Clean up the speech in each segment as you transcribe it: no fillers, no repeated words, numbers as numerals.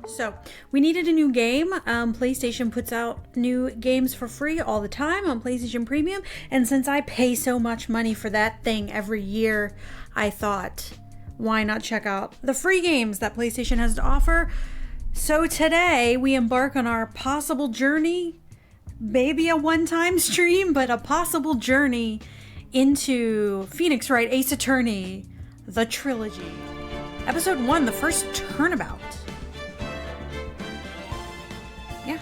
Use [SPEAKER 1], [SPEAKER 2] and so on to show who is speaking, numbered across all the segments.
[SPEAKER 1] So, we needed a new game. PlayStation puts out new games for free all the time on PlayStation Premium. And since I pay so much money for that thing every year, I thought, why not check out the free games that PlayStation has to offer? So today, we embark on our possible journey, maybe a one-time stream, but a possible journey into Phoenix Wright Ace Attorney, the trilogy. Episode 1, the first turnabout. Yeah.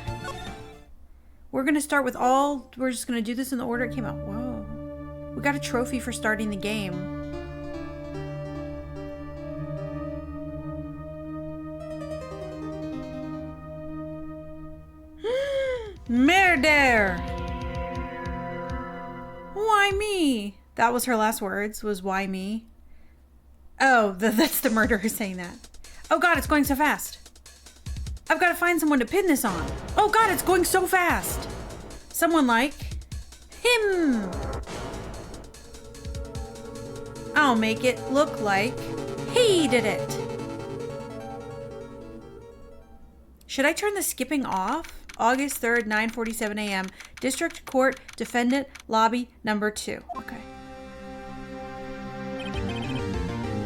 [SPEAKER 1] We're going to start with we're just going to do this in the order it came out. Whoa. We got a trophy for starting the game. Murder! Why me? That was her last words, was why me? Oh, that's the murderer saying that. Oh god, it's going so fast. I've got to find someone to pin this on. Oh god, it's going so fast. Someone like him. I'll make it look like he did it. Should I turn the skipping off? August 3rd, 9:47 a.m. District Court, Defendant, Lobby, number 2. Okay.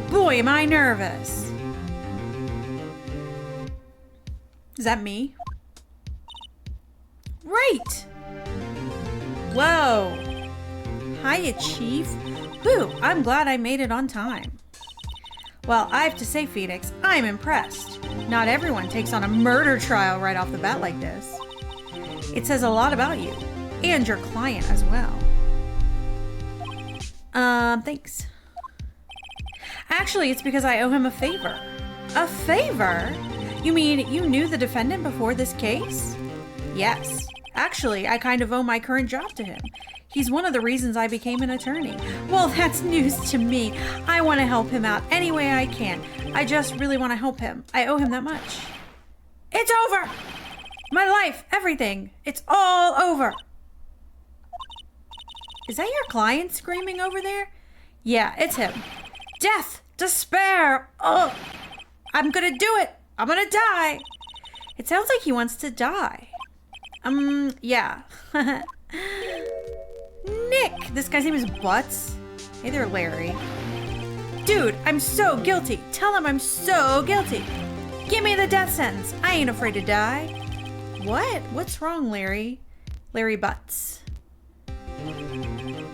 [SPEAKER 1] Boy, am I nervous. Is that me? Right. Whoa. Hiya, Chief. Whew, I'm glad I made it on time. Well, I have to say, Phoenix, I'm impressed. Not everyone takes on a murder trial right off the bat like this. It says a lot about you, and your client as well. Thanks. Actually, it's because I owe him a favor. A favor? You mean you knew the defendant before this case? Yes. Actually, I kind of owe my current job to him. He's one of the reasons I became an attorney. Well, that's news to me. I want to help him out any way I can. I just really want to help him. I owe him that much. It's over! My life, everything. It's all over. Is that your client screaming over there? Yeah, it's him. Death! Despair! Oh! I'm gonna do it! I'm gonna die! It sounds like he wants to die. Yeah. Nick! This guy's name is Butts. Hey there, Larry. Dude, I'm so guilty. Tell him I'm so guilty. Give me the death sentence. I ain't afraid to die. What? What's wrong, Larry? Larry Butts.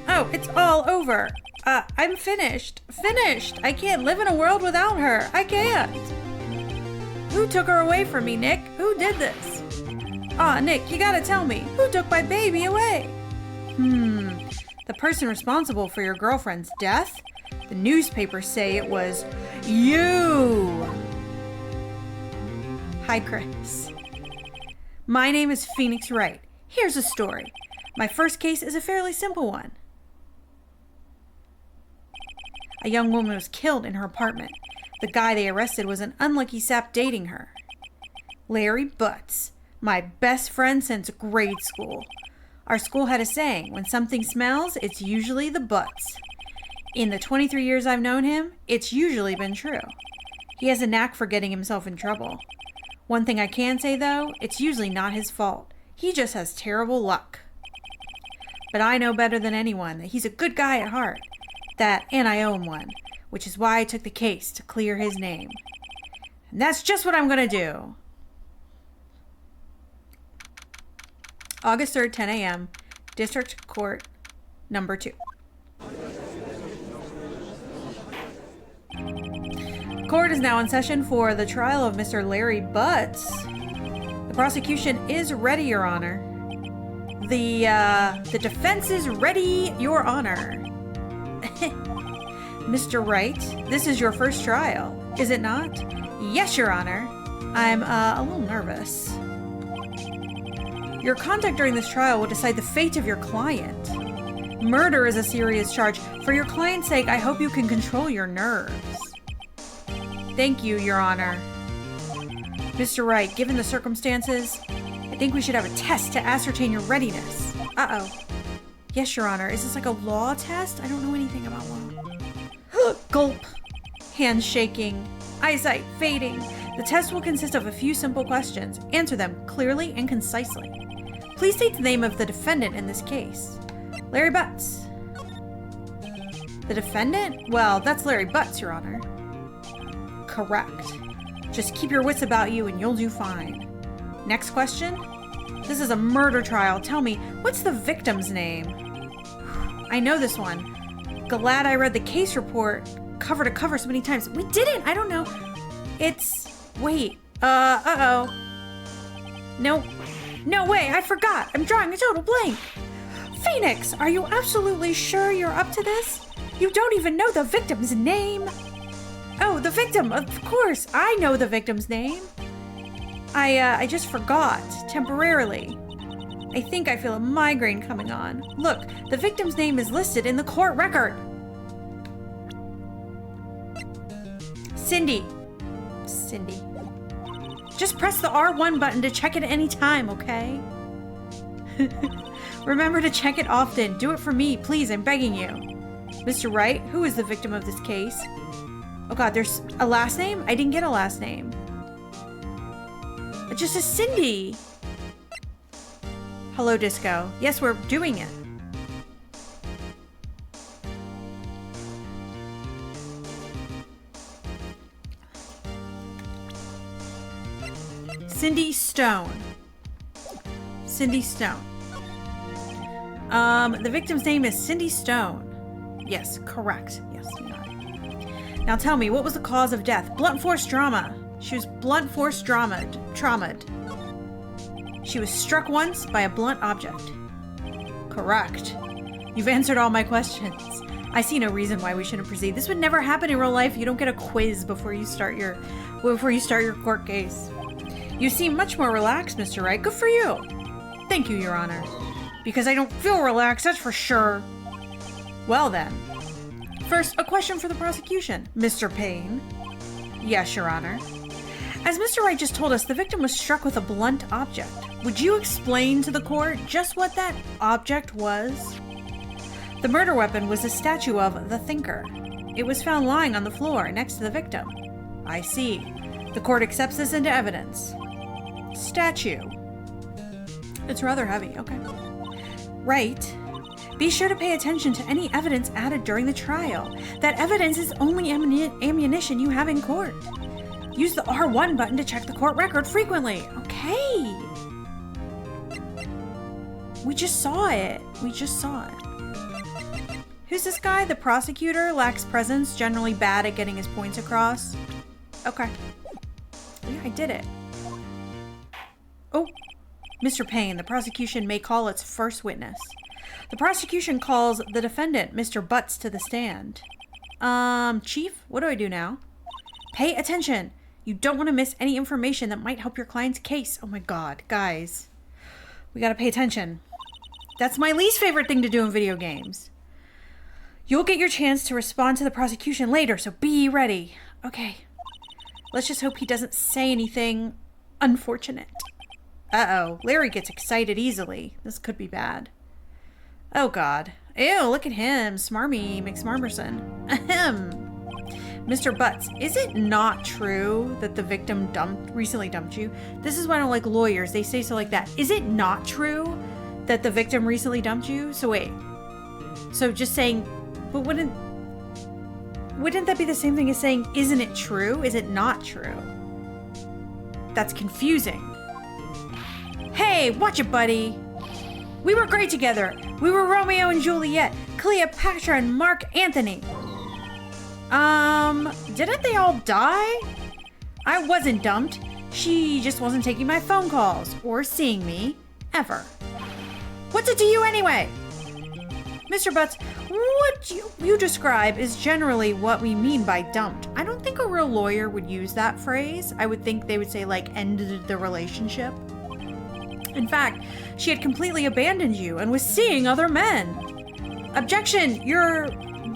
[SPEAKER 1] Oh, it's all over. I'm finished. Finished! I can't live in a world without her. I can't. Who took her away from me, Nick? Who did this? Aw, Nick, you gotta tell me. Who took my baby away? The person responsible for your girlfriend's death? The newspapers say it was you. Hi, Chris. My name is Phoenix Wright. Here's a story. My first case is a fairly simple one. A young woman was killed in her apartment. The guy they arrested was an unlucky sap dating her. Larry Butts, my best friend since grade school. Our school had a saying, when something smells, it's usually the Butts. In the 23 years I've known him, it's usually been true. He has a knack for getting himself in trouble. One thing I can say, though, it's usually not his fault. He just has terrible luck. But I know better than anyone that he's a good guy at heart. That, and I owe him one, which is why I took the case to clear his name. And that's just what I'm gonna do. August 3rd, 10 a.m., District Court, number 2. Court is now in session for the trial of Mr. Larry Butts. The prosecution is ready, Your Honor. The defense is ready, Your Honor. Mr. Wright, this is your first trial, is it not? Yes, Your Honor. I'm a little nervous. Your conduct during this trial will decide the fate of your client. Murder is a serious charge. For your client's sake, I hope you can control your nerves. Thank you, Your Honor. Mr. Wright, given the circumstances, I think we should have a test to ascertain your readiness. Uh-oh. Yes, Your Honor. Is this like a law test? I don't know anything about law. Gulp. Hands shaking. Eyesight fading. The test will consist of a few simple questions. Answer them clearly and concisely. Please state the name of the defendant in this case. Larry Butts. The defendant? Well, that's Larry Butts, Your Honor. Correct. Just keep your wits about you and you'll do fine. Next question. This is a murder trial. Tell me, what's the victim's name? I know this one. Glad I read the case report cover to cover so many times. We didn't! I don't know. It's... Wait. Uh-oh. No. No way, I forgot. I'm drawing a total blank. Phoenix, are you absolutely sure you're up to this? You don't even know the victim's name. Oh, the victim, of course. I know the victim's name. I just forgot, temporarily. I think I feel a migraine coming on. Look, the victim's name is listed in the court record. Cindy. Just press the R1 button to check it at any time, okay? Remember to check it often. Do it for me, please, I'm begging you. Mr. Wright, who is the victim of this case? Oh god, there's a last name? I didn't get a last name. It just says Cindy. Hello, Disco. Yes, we're doing it. Cindy Stone. Cindy Stone. The victim's name is Cindy Stone. Yes, correct. Yes, you got it. Now tell me, what was the cause of death? Blunt force trauma. She was blunt force traumatized. She was struck once by a blunt object. Correct. You've answered all my questions. I see no reason why we shouldn't proceed. This would never happen in real life. You don't get a quiz before you start your court case. You seem much more relaxed, Mr. Wright. Good for you. Thank you, Your Honor. Because I don't feel relaxed, that's for sure. Well then. First, a question for the prosecution. Mr. Payne. Yes, Your Honor. As Mr. Wright just told us, the victim was struck with a blunt object. Would you explain to the court just what that object was? The murder weapon was a statue of the Thinker. It was found lying on the floor next to the victim. I see. The court accepts this into evidence. Statue. It's rather heavy, okay. Right. Be sure to pay attention to any evidence added during the trial. That evidence is only ammunition you have in court. Use the R1 button to check the court record frequently. Okay. We just saw it. Who's this guy? The prosecutor? Lacks presence, generally bad at getting his points across. Okay. Yeah, I did it. Oh, Mr. Payne, the prosecution may call its first witness. The prosecution calls the defendant, Mr. Butts, to the stand. Chief, what do I do now? Pay attention. You don't want to miss any information that might help your client's case. Oh my god, guys. We gotta pay attention. That's my least favorite thing to do in video games. You'll get your chance to respond to the prosecution later, so be ready. Okay. Let's just hope he doesn't say anything unfortunate. Uh-oh. Larry gets excited easily. This could be bad. Oh, God. Ew, look at him. Smarmy McSmarmerson. Ahem. Mr. Butts, is it not true that the victim recently dumped you? This is why I don't like lawyers. They say so like that. Is it not true that the victim recently dumped you? So wait. So just saying, but wouldn't that be the same thing as saying, isn't it true? Is it not true? That's confusing. Hey, watch it, buddy. We were great together. We were Romeo and Juliet, Cleopatra and Mark Antony. Didn't they all die? I wasn't dumped. She just wasn't taking my phone calls or seeing me ever. What's it to you anyway? Mr. Butts, what you describe is generally what we mean by dumped. I don't think a real lawyer would use that phrase. I would think they would say, like, ended the relationship. In fact, she had completely abandoned you and was seeing other men. Objection! You're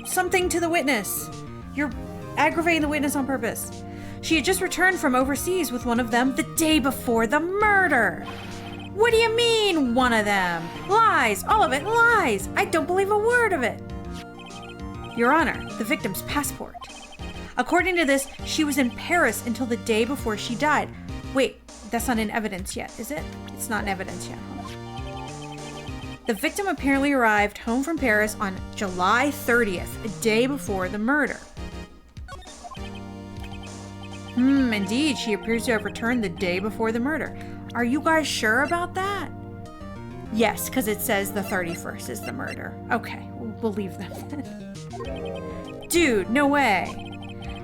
[SPEAKER 1] something to the witness. You're aggravating the witness on purpose. She had just returned from overseas with one of them the day before the murder. What do you mean, one of them? Lies! All of it lies! I don't believe a word of it! Your Honor, the victim's passport. According to this, she was in Paris until the day before she died. Wait, that's not in evidence yet, is it? It's not in evidence yet. The victim apparently arrived home from Paris on July 30th, a day before the murder. Indeed, she appears to have returned the day before the murder. Are you guys sure about that? Yes, because it says the 31st is the murder. Okay, we'll leave them then. Dude, no way.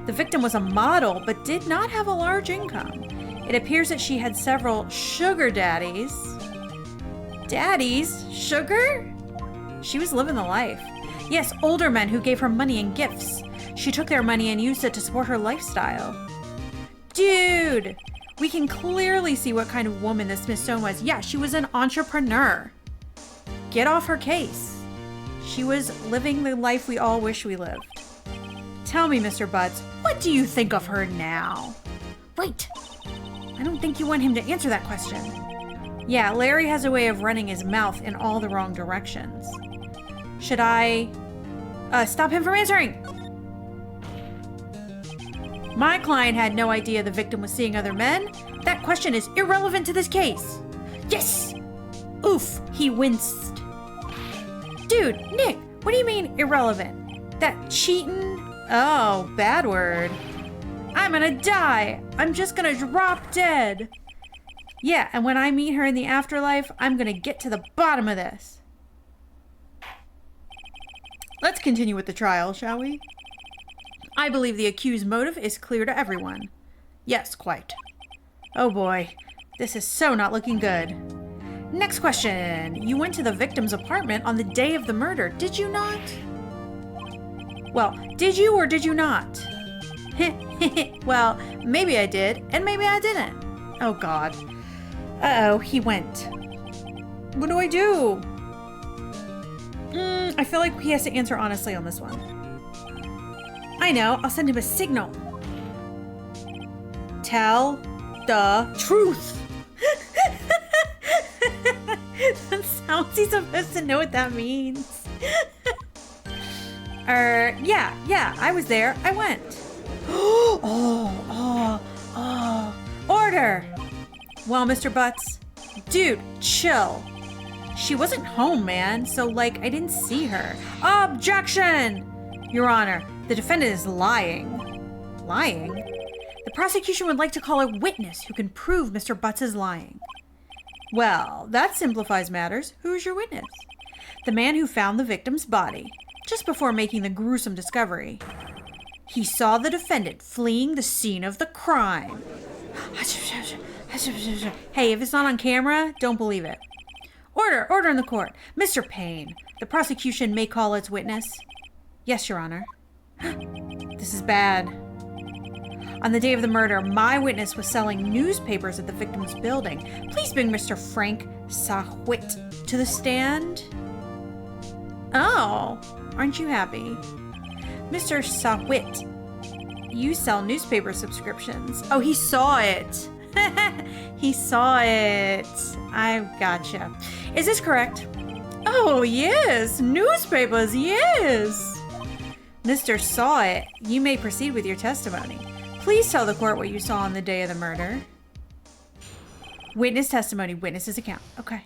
[SPEAKER 1] The victim was a model, but did not have a large income. It appears that she had several sugar daddies. Daddies? Sugar? She was living the life. Yes, older men who gave her money and gifts. She took their money and used it to support her lifestyle. Dude, we can clearly see what kind of woman this Miss Stone was. Yeah, she was an entrepreneur. Get off her case. She was living the life we all wish we lived. Tell me, Mr. Butts, what do you think of her now? Wait, I don't think you want him to answer that question. Yeah, Larry has a way of running his mouth in all the wrong directions. Should I stop him from answering? My client had no idea the victim was seeing other men. That question is irrelevant to this case. Yes! Oof, he winced. Dude, Nick, what do you mean irrelevant? That cheating? Oh, bad word. I'm gonna die. I'm just gonna drop dead. Yeah, and when I meet her in the afterlife, I'm gonna get to the bottom of this. Let's continue with the trial, shall we? I believe the accused motive is clear to everyone. Yes, quite. Oh boy, this is so not looking good. Next question. You went to the victim's apartment on the day of the murder, did you not? Well, did you or did you not? Well, maybe I did, and maybe I didn't. Oh God. Uh-oh, he went. What do I do? I feel like he has to answer honestly on this one. I know, I'll send him a signal. Tell the truth. That sounds he's supposed to know what that means. Yeah, I was there. I went. Order. Well, Mr. Butts, dude, chill. She wasn't home, man, so, like, I didn't see her. Objection! Your Honor, the defendant is lying. Lying? The prosecution would like to call a witness who can prove Mr. Butts is lying. Well, that simplifies matters. Who is your witness? The man who found the victim's body, just before making the gruesome discovery. He saw the defendant fleeing the scene of the crime. Hey, if it's not on camera, don't believe it. Order in the court. Mr. Payne, the prosecution may call its witness. Yes, Your Honor. This is bad. On the day of the murder, my witness was selling newspapers at the victim's building. Please bring Mr. Frank Sahwit to the stand. Oh, aren't you happy? Mr. Sahwit, you sell newspaper subscriptions. Oh, he saw it. He saw it. I gotcha. Is this correct? Oh, yes. Newspapers, yes. Mr. Saw It, you may proceed with your testimony. Please tell the court what you saw on the day of the murder. Witness testimony, witness's account. Okay.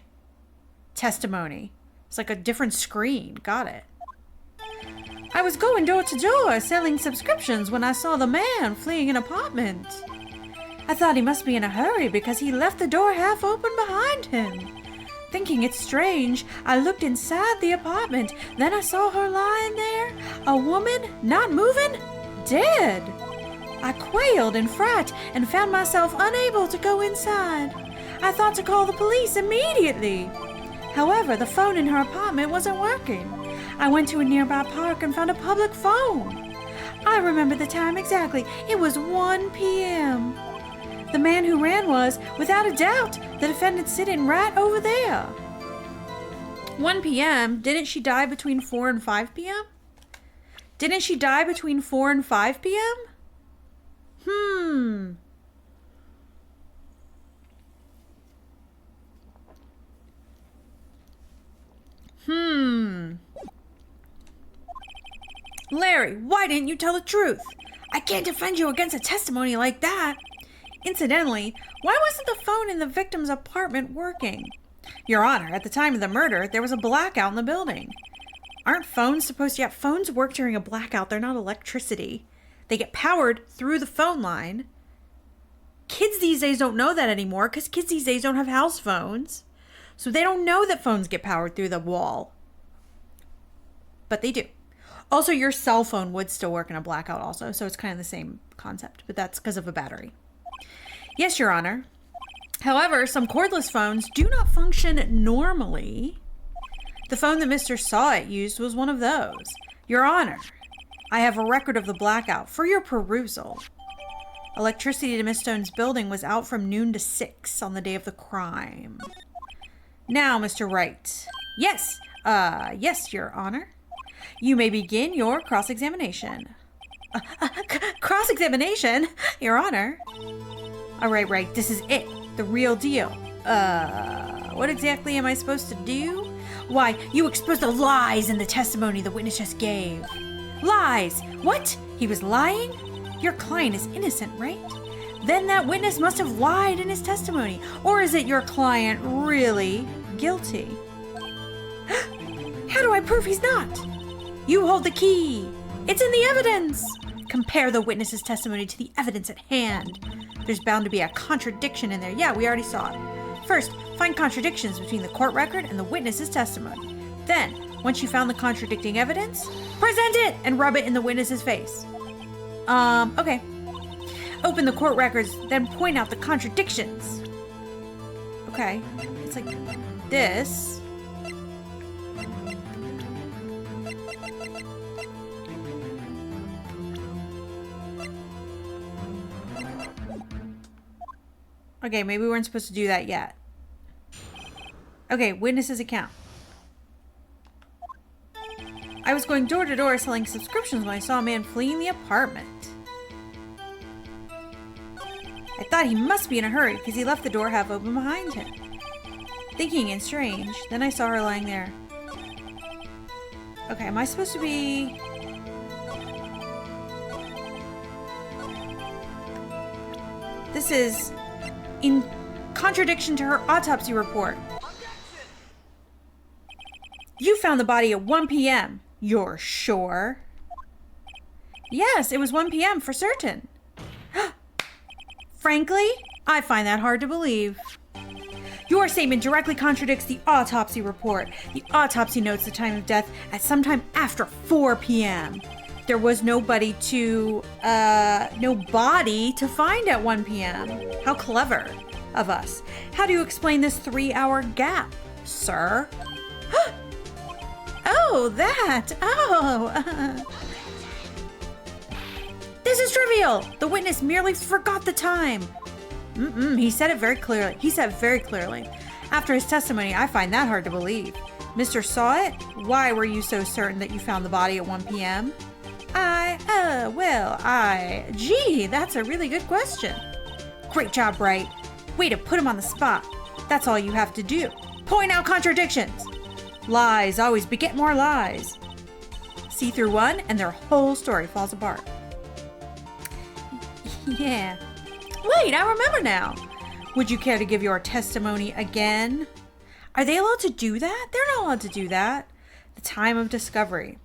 [SPEAKER 1] Testimony. It's like a different screen. Got it. I was going door to door selling subscriptions when I saw the man fleeing an apartment. I thought he must be in a hurry because he left the door half open behind him. Thinking it strange, I looked inside the apartment. Then I saw her lying there, a woman, not moving, dead. I quailed in fright and found myself unable to go inside. I thought to call the police immediately. However, the phone in her apartment wasn't working. I went to a nearby park and found a public phone. I remember the time exactly. It was 1 p.m. The man who ran was, without a doubt, the defendant sitting right over there. 1 p.m.? Didn't she die between 4 and 5 p.m.? Didn't she die between 4 and 5 p.m.? Larry, why didn't you tell the truth? I can't defend you against a testimony like that. Incidentally, why wasn't the phone in the victim's apartment working? Your Honor, at the time of the murder, there was a blackout in the building. Aren't phones supposed to... Yeah, phones work during a blackout. They're not electricity. They get powered through the phone line. Kids these days don't know that anymore because kids these days don't have house phones. So they don't know that phones get powered through the wall. But they do. Also, your cell phone would still work in a blackout also. So it's kind of the same concept. But that's because of a battery. Yes, Your Honor. However, some cordless phones do not function normally. The phone that Mr. Sawit used was one of those. Your Honor, I have a record of the blackout for your perusal. Electricity to Miss Stone's building was out from noon to 6 on the day of the crime. Now, Mr. Wright. Yes, Your Honor. You may begin your cross-examination. Cross-examination? Your Honor. All right, this is it. The real deal. What exactly am I supposed to do? Why, you exposed the lies in the testimony the witness just gave. Lies? What? He was lying? Your client is innocent, right? Then that witness must have lied in his testimony. Or is it your client really guilty? How do I prove he's not? You hold the key. It's in the evidence. Compare the witness's testimony to the evidence at hand. There's bound to be a contradiction in there. Yeah, we already saw it. First, find contradictions between the court record and the witness's testimony. Then, once you found the contradicting evidence, present it and rub it in the witness's face. Okay. Open the court records, then point out the contradictions. Okay. It's like this. Okay, maybe we weren't supposed to do that yet. Okay, witness's account. I was going door to door selling subscriptions when I saw a man fleeing the apartment. I thought he must be in a hurry because he left the door half open behind him. Thinking it's strange, then I saw her lying there. Okay, am I supposed to be... This is in contradiction to her autopsy report. You found the body at 1 p.m. You're sure? Yes, it was 1 p.m. for certain. Frankly, I find that hard to believe. Your statement directly contradicts the autopsy report. The autopsy notes the time of death at sometime after 4 p.m. There was no body to find at 1 p.m. How clever of us. How do you explain this 3-hour gap, sir? Oh, that. Oh. This is trivial. The witness merely forgot the time. He said it very clearly. He said very clearly. After his testimony, I find that hard to believe. Mr. Sawit, why were you so certain that you found the body at 1 p.m.? Gee, that's a really good question. Great job, Wright. Way to put him on the spot. That's all you have to do. Point out contradictions. Lies always beget more lies. See through one and their whole story falls apart. Yeah. Wait, I remember now. Would you care to give your testimony again? Are they allowed to do that? They're not allowed to do that. The time of discovery.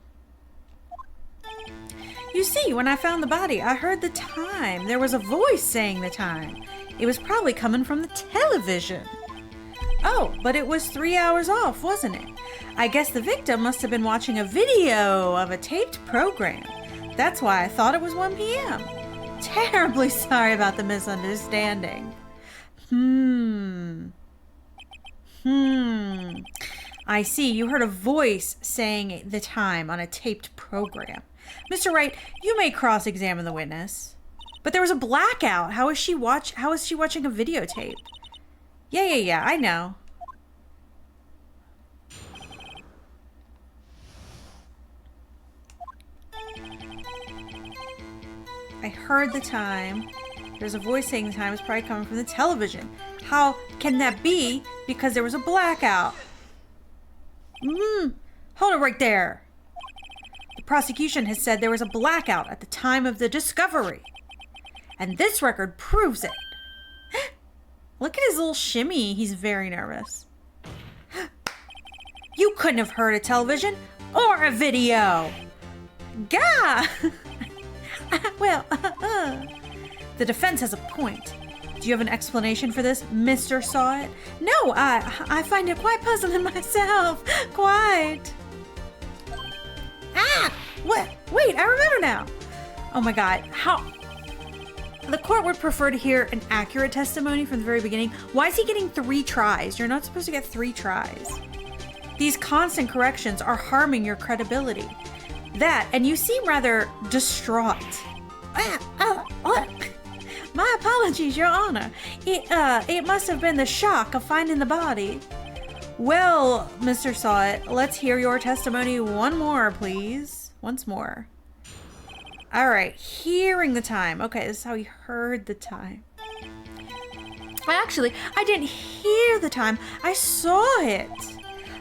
[SPEAKER 1] You see, when I found the body, I heard the time. There was a voice saying the time. It was probably coming from the television. Oh, but it was 3 hours off, wasn't it? I guess the victim must have been watching a video of a taped program. That's why I thought it was 1 p.m. Terribly sorry about the misunderstanding. I see. You heard a voice saying the time on a taped program. Mr. Wright, you may cross-examine the witness. But there was a blackout. How is she watching a videotape? Yeah, I know. I heard the time. There's a voice saying the time is probably coming from the television. How can that be? Because there was a blackout. Hold it right there. The prosecution has said there was a blackout at the time of the discovery. And this record proves it. Look at his little shimmy. He's very nervous. You couldn't have heard a television or a video. Gah! Well, the defense has a point. Do you have an explanation for this, Mr. Saw It? No, I find it quite puzzling myself. Quite. Ah! What? Wait, I remember now. Oh my God. How? The court would prefer to hear an accurate testimony from the very beginning. Why is he getting 3 tries? You're not supposed to get 3 tries. These constant corrections are harming your credibility. That, and you seem rather distraught. My apologies, Your Honor. It must have been the shock of finding the body. Well, Mr. Saw It, let's hear your testimony one more, please. Once more. All right, hearing the time. Okay, this is how he heard the time. Actually, I didn't hear the time. I saw it.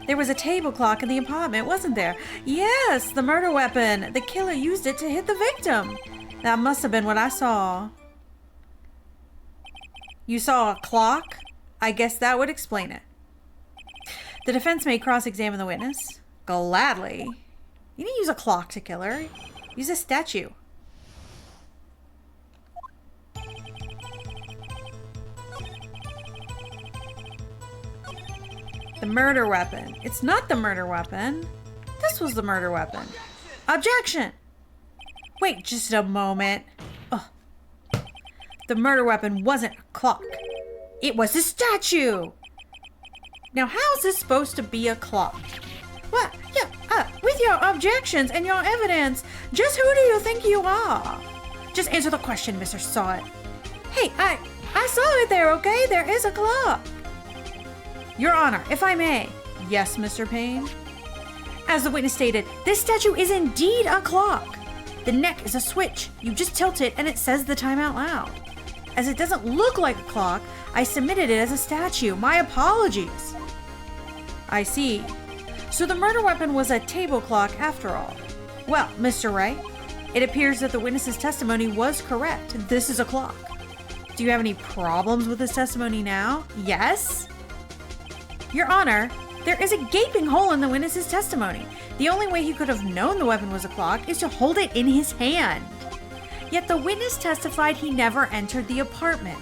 [SPEAKER 1] There was a table clock in the apartment, wasn't there? Yes, the murder weapon. The killer used it to hit the victim. That must have been what I saw. You saw a clock? I guess that would explain it. The defense may cross-examine the witness. Gladly. You didn't use a clock to kill her. Use a statue. The murder weapon. It's not the murder weapon. This was the murder weapon. Objection! Wait just a moment. Ugh. The murder weapon wasn't a clock. It was a statue! Now how is this supposed to be a clock? What? Yeah, with your objections and your evidence, just who do you think you are? Just answer the question, Mr. Saw It. Hey, I saw it there, okay? There is a clock. Your Honor, if I may. Yes, Mr. Payne? As the witness stated, this statue is indeed a clock. The neck is a switch. You just tilt it and it says the time out loud. As it doesn't look like a clock, I submitted it as a statue. My apologies. I see. So the murder weapon was a table clock after all. Well, Mr. Wright, it appears that the witness's testimony was correct. This is a clock. Do you have any problems with his testimony now? Yes? Your Honor, there is a gaping hole in the witness's testimony. The only way he could have known the weapon was a clock is to hold it in his hand. Yet the witness testified he never entered the apartment.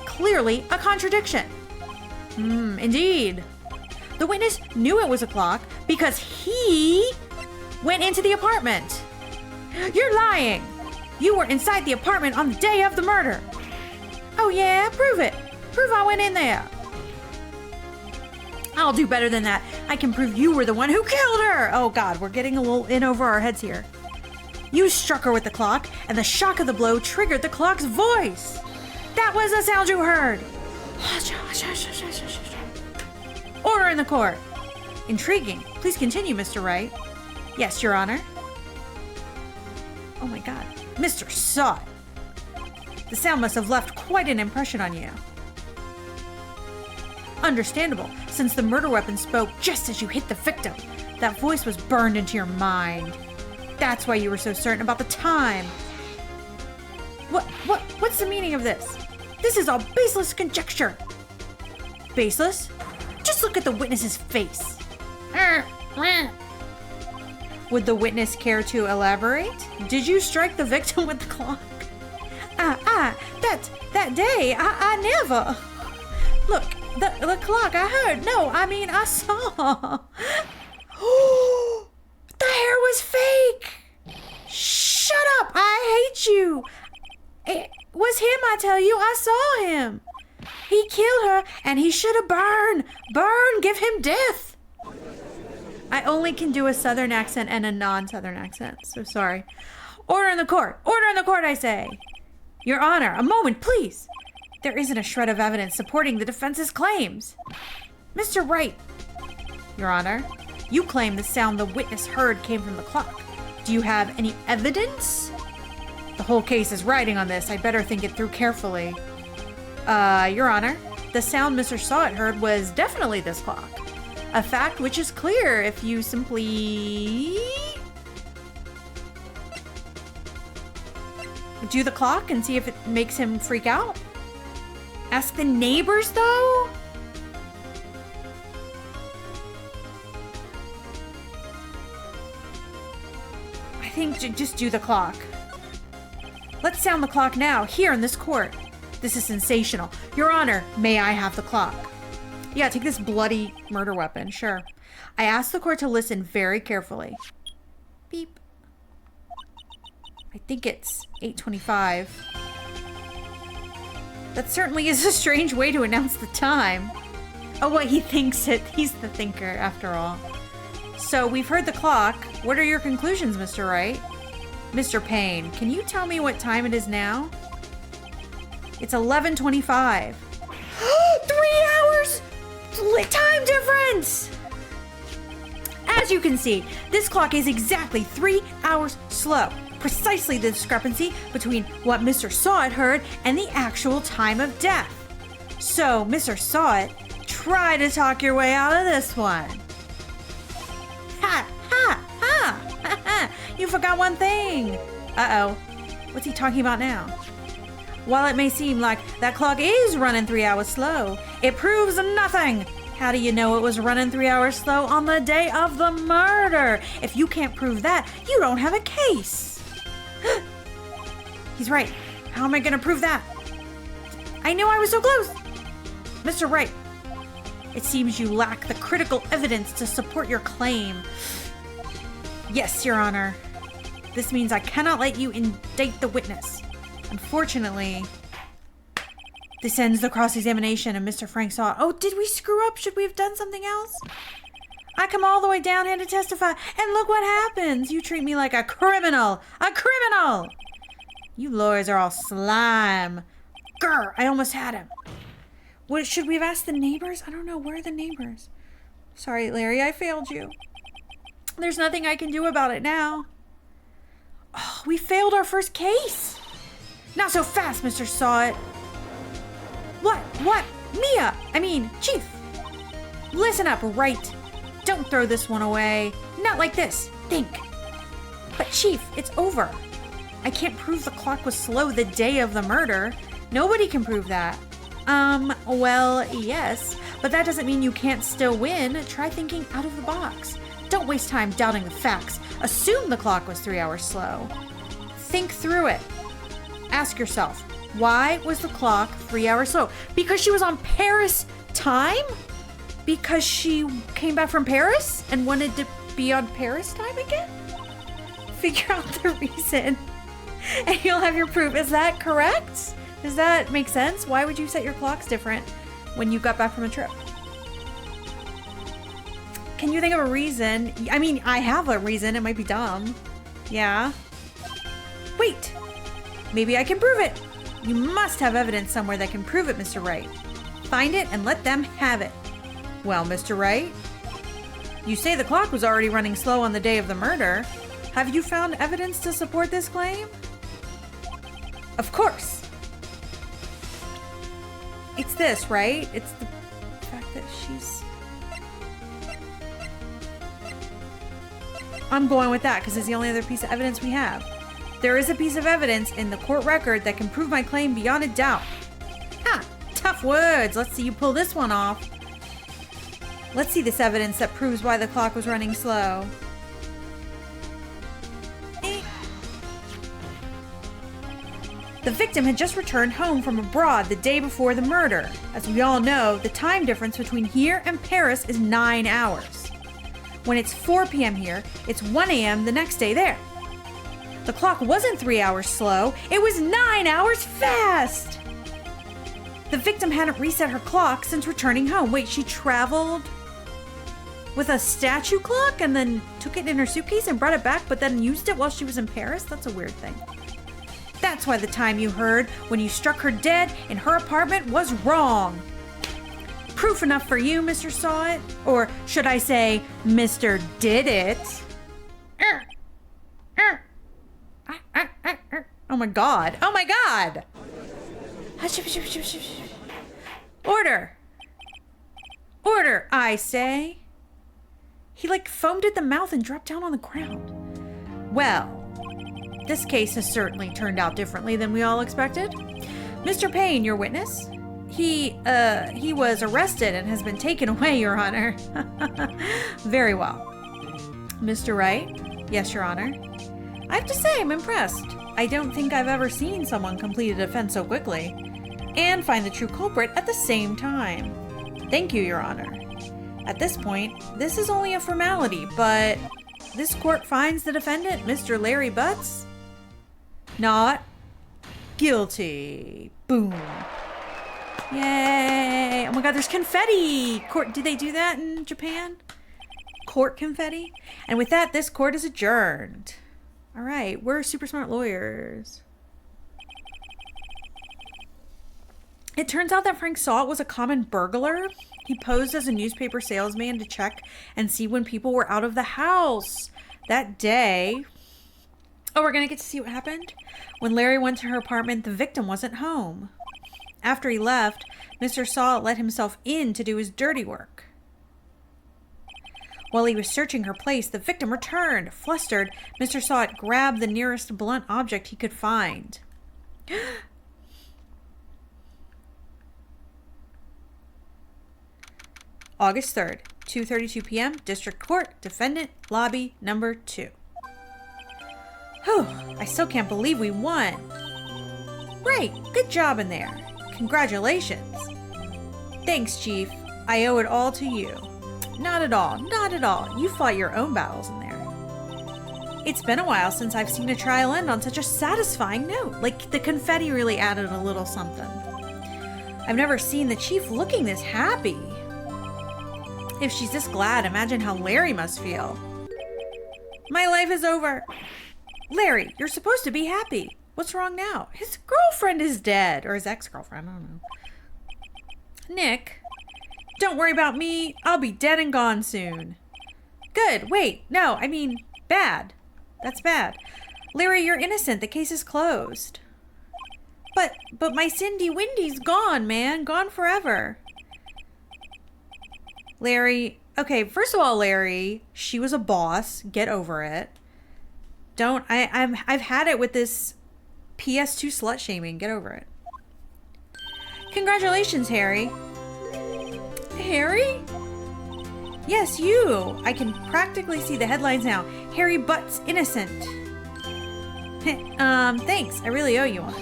[SPEAKER 1] Clearly a contradiction. Indeed. The witness knew it was a clock because he went into the apartment. You're lying. You were inside the apartment on the day of the murder. Oh yeah, prove it. Prove I went in there. I'll do better than that. I can prove you were the one who killed her. Oh God, we're getting a little in over our heads here. You struck her with the clock, and the shock of the blow triggered the clock's voice. That was the sound you heard. Order in the court. Intriguing. Please continue, Mr. Wright. Yes, Your Honor. Oh my God. Mr. Saw It. The sound must have left quite an impression on you. Understandable, since the murder weapon spoke just as you hit the victim. That voice was burned into your mind. That's why you were so certain about the time. What's the meaning of this? This is all baseless conjecture. Baseless? Just look at the witness's face. Would the witness care to elaborate? Did you strike the victim with the clock? That day, I never. Look, the clock, I heard. No, I mean, I saw. The hair was fake. Shut up, I hate you. It was him, I tell you. I saw him. He killed her, and he should have burned. Burn, give him death. I only can do a southern accent and a non-southern accent, so sorry. Order in the court. Order in the court, I say. Your Honor, a moment, please. There isn't a shred of evidence supporting the defense's claims. Mr. Wright. Your Honor, you claim the sound the witness heard came from the clock. Do you have any evidence? The whole case is riding on this. I better think it through carefully. Your Honor, the sound Mr. Saw It heard was definitely this clock. A fact which is clear if you simply do the clock and see if it makes him freak out? Ask the neighbors, though? I think just do the clock. Let's sound the clock now, here in this court. This is sensational. Your Honor, may I have the clock? Yeah, take this bloody murder weapon, sure. I asked the court to listen very carefully. Beep. I think it's 8:25. That certainly is a strange way to announce the time. Oh, what, he thinks it. He's the thinker, after all. So, we've heard the clock. What are your conclusions, Mr. Wright? Mr. Payne, can you tell me what time it is now? It's 11:25. 3 hours! Time difference! As you can see, this clock is exactly 3 hours slow. Precisely the discrepancy between what Mr. Sawit heard and the actual time of death. So, Mr. Sawit, try to talk your way out of this one. Ha, ha, ha, ha, ha. You forgot one thing. Uh-oh. What's he talking about now? While it may seem like that clock is running 3 hours slow, it proves nothing. How do you know it was running 3 hours slow on the day of the murder? If you can't prove that, you don't have a case. He's right. How am I going to prove that? I knew I was so close. Mr. Wright, it seems you lack the critical evidence to support your claim. Yes, Your Honor. This means I cannot let you indict the witness. Unfortunately, this ends the cross-examination of Mr. Frank Sawit. Oh, did we screw up? Should we have done something else? I come all the way down here to testify, and look what happens. You treat me like a criminal. A criminal! You lawyers are all slime. Grr, I almost had him. What, should we have asked the neighbors? I don't know. Where are the neighbors? Sorry, Larry, I failed you. There's nothing I can do about it now. Oh, we failed our first case. Not so fast, Mr. Sawit. What? Chief. Listen up, Wright. Don't throw this one away. Not like this. Think. But Chief, it's over. I can't prove the clock was slow the day of the murder. Nobody can prove that. Well, yes. But that doesn't mean you can't still win. Try thinking out of the box. Don't waste time doubting the facts. Assume the clock was 3 hours slow. Think through it. Ask yourself, why was the clock 3 hours slow? Because she was on Paris time? Because she came back from Paris and wanted to be on Paris time again? Figure out the reason and you'll have your proof. Is that correct? Does that make sense? Why would you set your clocks different when you got back from a trip? Can you think of a reason? I mean, I have a reason. It might be dumb. Yeah. Wait. Maybe I can prove it. You must have evidence somewhere that can prove it, Mr. Wright. Find it and let them have it. Well, Mr. Wright, you say the clock was already running slow on the day of the murder. Have you found evidence to support this claim? Of course. It's this, right? It's the fact that she's... I'm going with that because it's the only other piece of evidence we have. There is a piece of evidence in the court record that can prove my claim beyond a doubt. Ha! Tough words. Let's see you pull this one off. Let's see this evidence that proves why the clock was running slow. The victim had just returned home from abroad the day before the murder. As we all know, the time difference between here and Paris is 9 hours. When it's 4 p.m. here, it's 1 a.m. the next day there. The clock wasn't 3 hours slow, it was 9 hours fast! The victim hadn't reset her clock since returning home. Wait, she traveled with a statue clock and then took it in her suitcase and brought it back, but then used it while she was in Paris? That's a weird thing. That's why the time you heard when you struck her dead in her apartment was wrong. Proof enough for you, Mr. Sawit? Or should I say, Mr. Did It? Oh my god. Oh my god! Order! Order, I say. He like foamed at the mouth and dropped down on the ground. Well, This case has certainly turned out differently than we all expected. Mr. Payne, your witness? He was arrested and has been taken away, Your Honor. Very well. Mr. Wright? Yes, Your Honor. I have to say, I'm impressed. I don't think I've ever seen someone complete a defense so quickly and find the true culprit at the same time. Thank you, Your Honor. At this point, this is only a formality, but this court finds the defendant, Mr. Larry Butts, not guilty. Boom. Yay. Oh my God, there's confetti. Court, do they do that in Japan? Court confetti? And with that, this court is adjourned. All right, we're super smart lawyers. It turns out that Frank Salt was a common burglar. He posed as a newspaper salesman to check and see when people were out of the house that day. Oh, we're going to get to see what happened? When Larry went to her apartment, the victim wasn't home. After he left, Mr. Salt let himself in to do his dirty work. While he was searching her place, the victim returned. Flustered, Mr. Salt grabbed the nearest blunt object he could find. August 3rd, 2:32 p.m., District Court, Defendant, Lobby Number 2. Whew, I still can't believe we won. Right, good job in there. Congratulations. Thanks, Chief. I owe it all to you. Not at all, not at all. You fought your own battles in there. It's been a while since I've seen a trial end on such a satisfying note. Like, the confetti really added a little something. I've never seen the Chief looking this happy. If she's this glad, imagine how Larry must feel. My life is over. Larry, you're supposed to be happy. What's wrong now? His girlfriend is dead. Or his ex-girlfriend, I don't know. Nick, don't worry about me. I'll be dead and gone soon. Good. Wait. No, I mean, bad. That's bad. Larry, you're innocent. The case is closed. But my Cindy Windy's gone, man. Gone forever. Larry, okay, first of all, Larry, she was a boss. Get over it. I've had it with this PS2 slut shaming. Get over it. Congratulations, Harry. Harry? Yes, you. I can practically see the headlines now. Harry Butts innocent. Thanks. I really owe you one.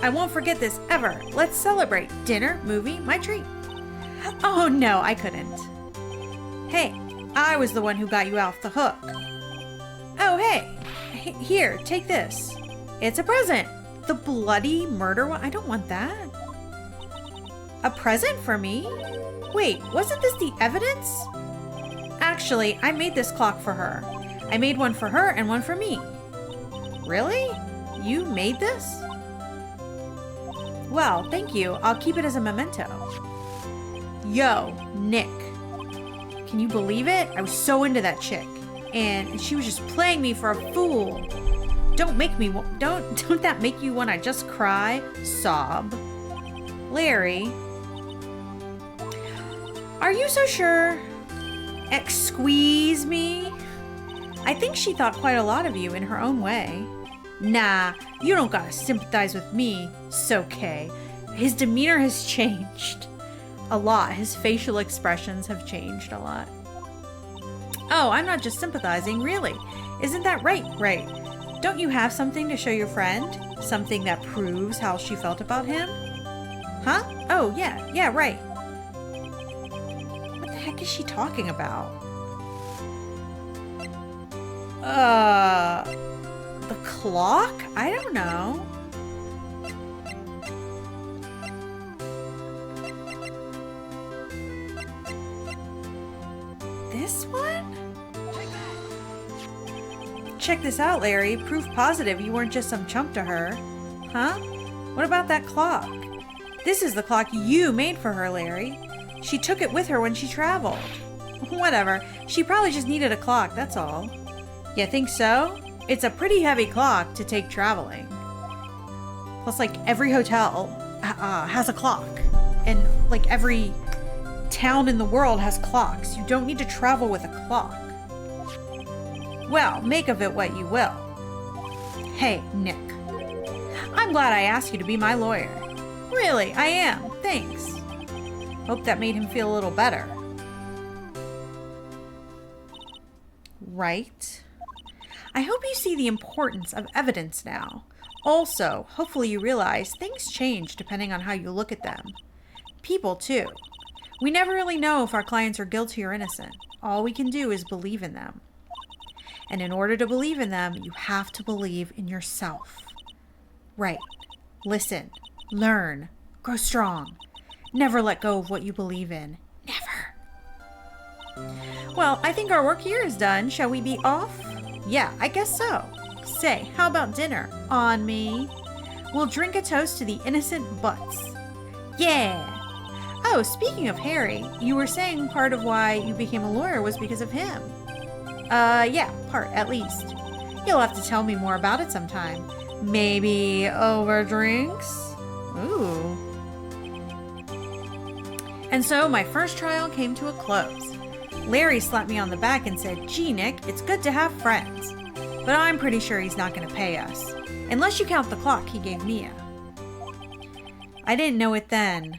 [SPEAKER 1] I won't forget this ever. Let's celebrate. Dinner, movie, my treat. Oh, no, I couldn't. Hey, I was the one who got you off the hook. Oh, hey. Here, take this. It's a present. The bloody murder one? I don't want that. A present for me? Wait, wasn't this the evidence? Actually, I made this clock for her. I made one for her and one for me. Really? You made this? Well, thank you. I'll keep it as a memento. Yo, Nick. Can you believe it? I was so into that chick. And she was just playing me for a fool. Don't that make you want to just cry? Sob. Larry. Are you so sure? Squeeze me? I think she thought quite a lot of you in her own way. Nah, you don't gotta sympathize with me, Soke. His demeanor has changed a lot. His facial expressions have changed a lot. Oh, I'm not just sympathizing, really. Isn't that right? Right. Don't you have something to show your friend? Something that proves how she felt about him? Huh? Oh, yeah, right. What the heck is she talking about? The clock? I don't know. This one? Check this out, Larry. Proof positive you weren't just some chump to her. Huh? What about that clock? This is the clock you made for her, Larry. She took it with her when she traveled. Whatever. She probably just needed a clock, that's all. You think so? It's a pretty heavy clock to take traveling. Plus, like, every hotel has a clock. And, like, every town in the world has clocks. You don't need to travel with a clock. Well, make of it what you will. Hey, Nick. I'm glad I asked you to be my lawyer. Really, I am. Thanks. Hope that made him feel a little better. Right? I hope you see the importance of evidence now. Also, hopefully you realize things change depending on how you look at them. People, too. We never really know if our clients are guilty or innocent. All we can do is believe in them. And in order to believe in them, you have to believe in yourself. Right. Listen. Learn. Grow strong. Never let go of what you believe in. Never. Well, I think our work here is done. Shall we be off? Yeah, I guess so. Say, how about dinner? On me. We'll drink a toast to the innocent butts. Yeah. Oh, speaking of Harry, you were saying part of why you became a lawyer was because of him. Yeah, part at least. You'll have to tell me more about it sometime. Maybe over drinks? Ooh. And so my first trial came to a close. Larry slapped me on the back and said, "Gee, Nick, it's good to have friends. But I'm pretty sure he's not going to pay us. Unless you count the clock he gave Mia." I didn't know it then,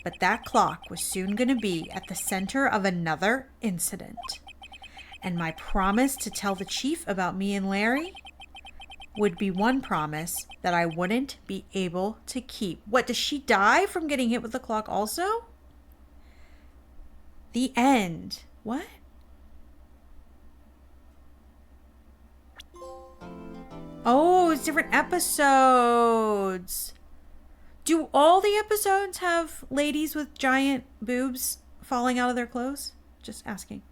[SPEAKER 1] but that clock was soon going to be at the center of another incident. And my promise to tell the chief about me and Larry would be one promise that I wouldn't be able to keep. What, does she die from getting hit with the clock also? The end. What? Oh, it's different episodes. Do all the episodes have ladies with giant boobs falling out of their clothes? Just asking.